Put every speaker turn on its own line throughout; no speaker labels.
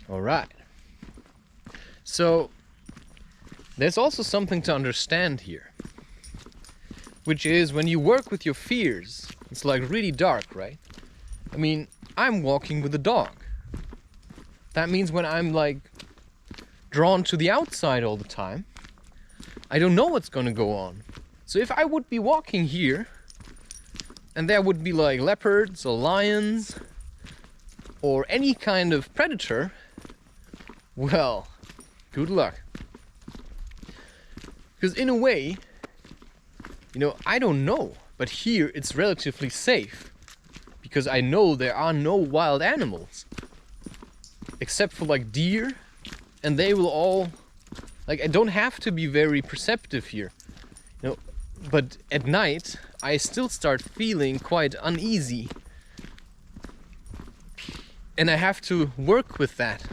All right. So there's also something to understand here, which is when you work with your fears, it's like really dark, right? I mean, I'm walking with a dog. That means when I'm like drawn to the outside all the time, I don't know what's gonna go on. So if I would be walking here and there would be like leopards or lions or any kind of predator, well, good luck. Because in a way, you know, I don't know, but here it's relatively safe because I know there are no wild animals except for like deer, and they will all, like, I don't have to be very perceptive here, you know, but at night I still start feeling quite uneasy, and I have to work with that.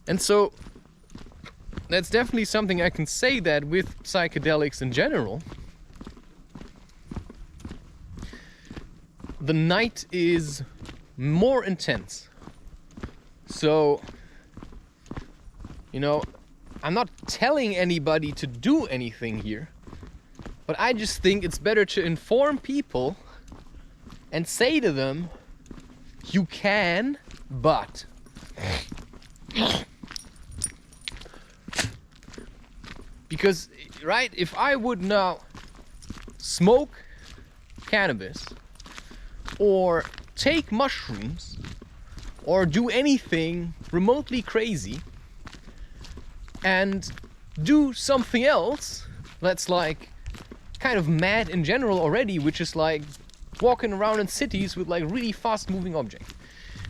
And so that's definitely something I can say that with psychedelics in general, the night is more intense. So, you know, I'm not telling anybody to do anything here, but I just think it's better to inform people and say to them, you can, but. Because, right, if I would now smoke cannabis or take mushrooms or do anything remotely crazy and do something else that's like kind of mad in general already, which is like walking around in cities with like really fast moving objects.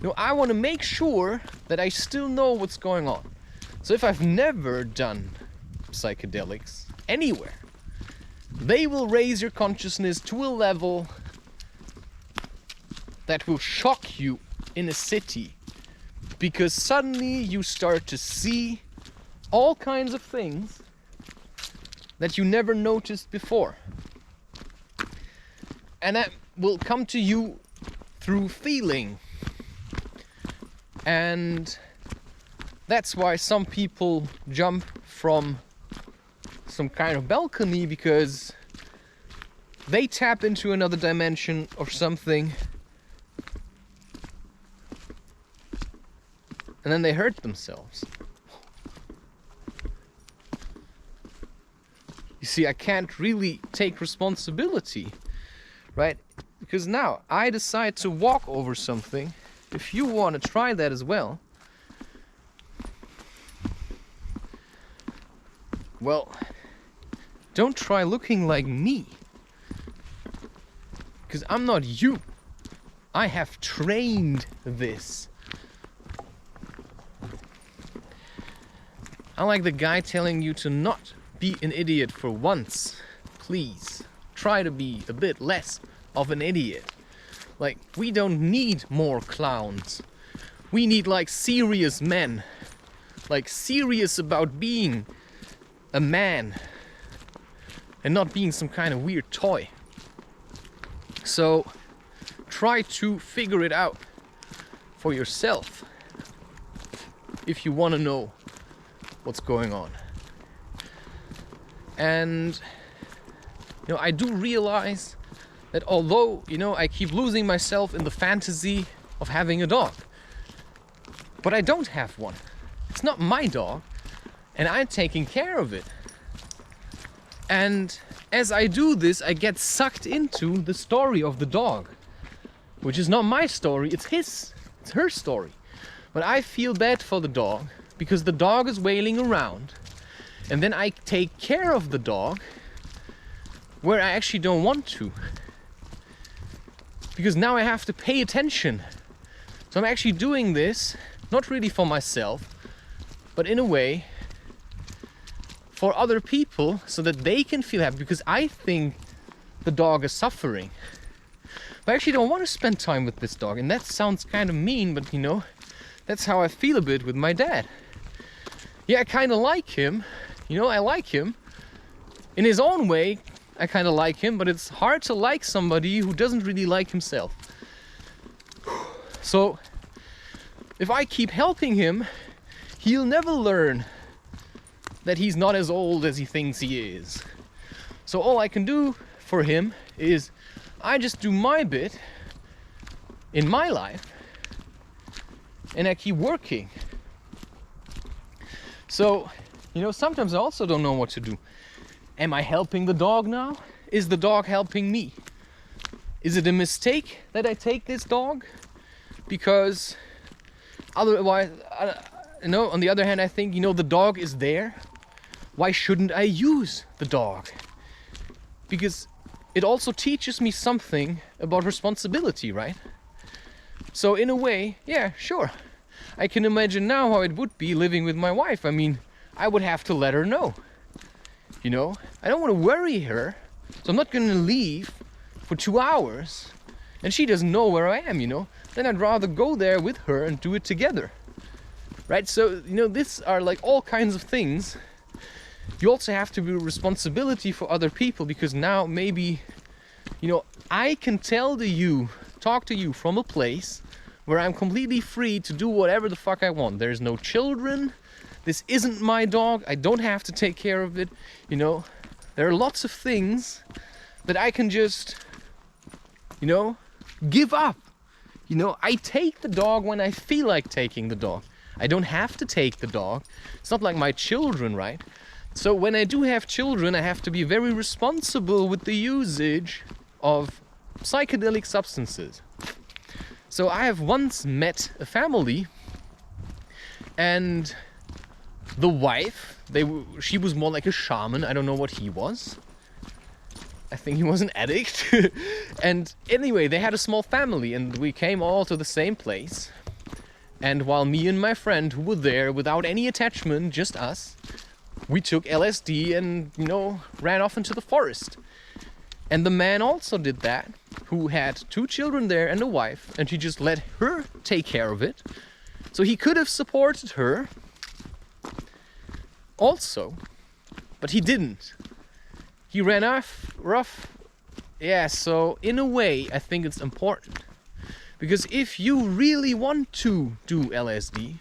You know, I want to make sure that I still know what's going on. So if I've never done psychedelics anywhere, they will raise your consciousness to a level that will shock you in a city, because suddenly you start to see all kinds of things that you never noticed before, and that will come to you through feeling. And that's why some people jump from some kind of balcony, because they tap into another dimension or something, and then they hurt themselves. You see, I can't really take responsibility, right? Because now I decide to walk over something. If you want to try that as well, well, don't try looking like me, because I'm not you. I have trained this. I like the guy telling you to not be an idiot for once. Please, try to be a bit less of an idiot. Like, we don't need more clowns. We need like serious men. Like serious about being a man and not being some kind of weird toy. So try to figure it out for yourself if you want to know what's going on. And you know, I do realize that although, you know, I keep losing myself in the fantasy of having a dog, but I don't have one. It's not my dog, and I'm taking care of it. And as I do this, I get sucked into the story of the dog, which is not my story, it's her story. But I feel bad for the dog because the dog is wailing around, and then I take care of the dog where I actually don't want to, because now I have to pay attention. So I'm actually doing this not really for myself, but in a way for other people, so that they can feel happy, because I think the dog is suffering. But I actually don't want to spend time with this dog, and that sounds kind of mean, but you know, that's how I feel a bit with my dad. Yeah, I kind of like him, you know, I like him. In his own way, I kind of like him, but it's hard to like somebody who doesn't really like himself. So if I keep helping him he'll never learn that he's not as old as he thinks he is. So all I can do for him is I just do my bit in my life and I keep working. So, you know, sometimes I also don't know what to do. Am I helping the dog now? Is the dog helping me? Is it a mistake that I take this dog? Because otherwise, you know, on the other hand, I think, you know, the dog is there. Why shouldn't I use the dog? Because it also teaches me something about responsibility, right? So in a way, yeah, sure. I can imagine now how it would be living with my wife. I mean, I would have to let her know. You know, I don't want to worry her, so I'm not going to leave for 2 hours and she doesn't know where I am, you know. Then I'd rather go there with her and do it together. Right? So, you know, these are like all kinds of things. You also have to be responsibility for other people, because now maybe, you know, I can talk to you from a place where I'm completely free to do whatever the fuck I want. There's no children. This isn't my dog. I don't have to take care of it. You know, there are lots of things that I can just, you know, give up. You know, I take the dog when I feel like taking the dog. I don't have to take the dog. It's not like my children, right? So when I do have children, I have to be very responsible with the usage of psychedelic substances. So I have once met a family, and the wife, she was more like a shaman. I don't know what he was. I think he was an addict. And anyway, they had a small family, and we came all to the same place. And while me and my friend, who were there without any attachment, just us, we took LSD and, you know, ran off into the forest. And the man also did that, who had 2 children there and a wife, and he just let her take care of it. So he could have supported her also, but he didn't. He ran off rough. Yeah, so in a way, I think it's important. Because if you really want to do LSD,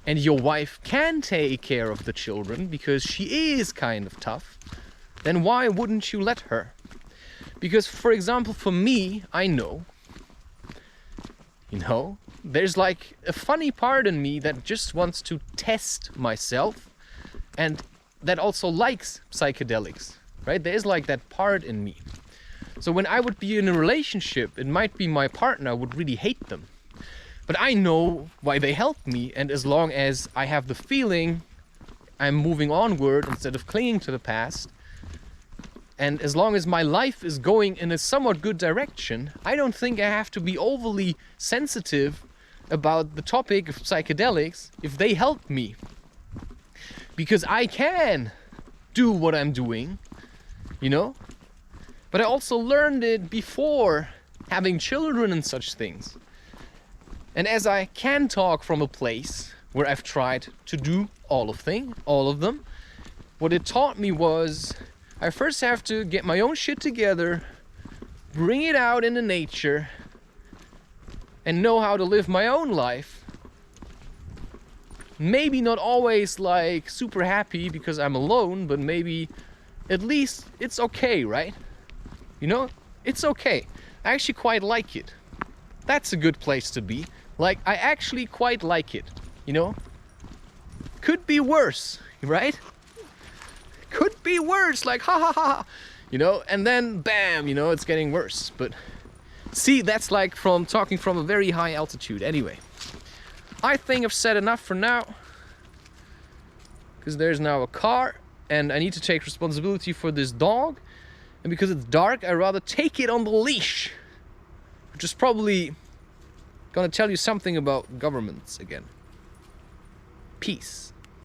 and your wife can take care of the children because she is kind of tough, then why wouldn't you let her? Because, for example, for me, I know, you know, there's like a funny part in me that just wants to test myself, and that also likes psychedelics, right? There's like that part in me. So when I would be in a relationship, it might be my partner would really hate them. But I know why they help me, and as long as I have the feeling I'm moving onward instead of clinging to the past, and as long as my life is going in a somewhat good direction, I don't think I have to be overly sensitive about the topic of psychedelics if they help me. Because I can do what I'm doing, you know? But I also learned it before having children and such things. And as I can talk from a place where I've tried to do all of them, what it taught me was I first have to get my own shit together, bring it out into nature, and know how to live my own life. Maybe not always like super happy because I'm alone, but maybe at least it's okay, right? You know, it's okay. I actually quite like it. That's a good place to be. Like, I actually quite like it, you know? Could be worse, right? Could be worse, like, ha ha ha, you know? And then, bam, you know, it's getting worse. But see, that's like from talking from a very high altitude. Anyway, I think I've said enough for now. Because there's now a car, and I need to take responsibility for this dog. And because it's dark, I'd rather take it on the leash. Which is probably gonna tell you something about governments again. Peace.